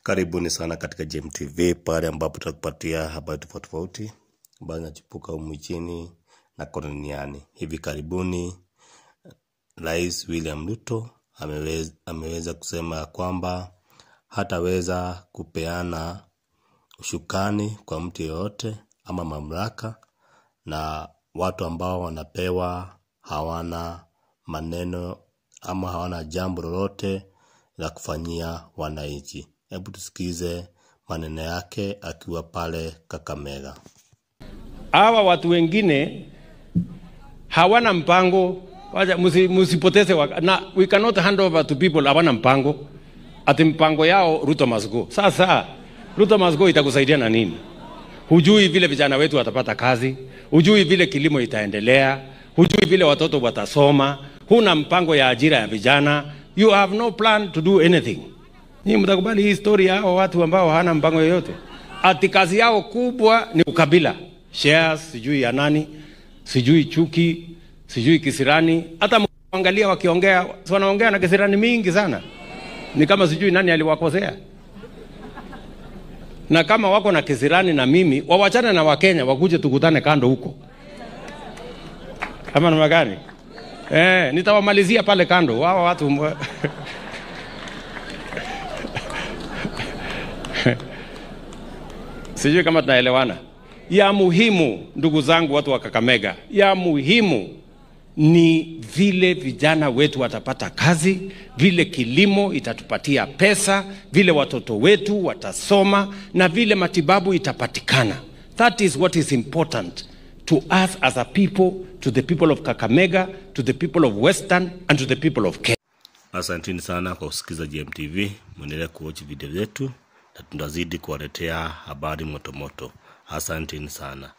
Karibuni sana katika GMTV, pale ambapo tutakupatia habari tofauti ambazo zinachipuka humu nchini na kote duniani. Hivi karibuni Rais William Ruto ameweza kusema kwamba hataweza kupeana ushukani kwa mtu yeyote ama mamlaka, na watu ambao wanapewa hawana maneno ama hawana jambo lolote la kufanyia wananchi. Hebu tusikize maneno yake akiwa pale Kakamega. Hawa watu wengine hawana mpango, musipoteze na we cannot hand over to people hawana mpango. Ati mpango yao Ruto must go. Sasa Ruto must go itakusaidia na nini? Hujui vile vijana wetu watapata kazi, hujui vile kilimo itaendelea, hujui vile watoto watasoma, huna mpango ya ajira ya vijana, you have no plan to do anything. Ni mtakubali hii story hao watu ambao hawana mpango yoyote. Ati kazi yao kubwa ni ukabila. Shares, sijui ya nani, sijui chuki, sijui kisirani. Hata mwangalia wakiongea, wanaongea na kisirani mingi sana. Ni kama sijui nani aliwakosea. Na kama wako na kisirani na mimi, wawachane na Wakenya, wakuje tukutane kando huko. Kama namna gani? Nitawamalizia pale kando. Wao watu sijui kama tunaelewana. Ya muhimu, ndugu zangu watu wa Kakamega, ya muhimu ni vile vijana wetu watapata kazi, vile kilimo itatupatia pesa, vile watoto wetu watasoma, na vile matibabu itapatikana. That is what is important to us as a people, to the people of Kakamega, to the people of Western, and to the people of Kenya. Asanteni sana kwa kusikiza GMTV. Mwendelee kuwatch video zetu na tunazidi kuwaletea habari moto moto. Asanteni sana.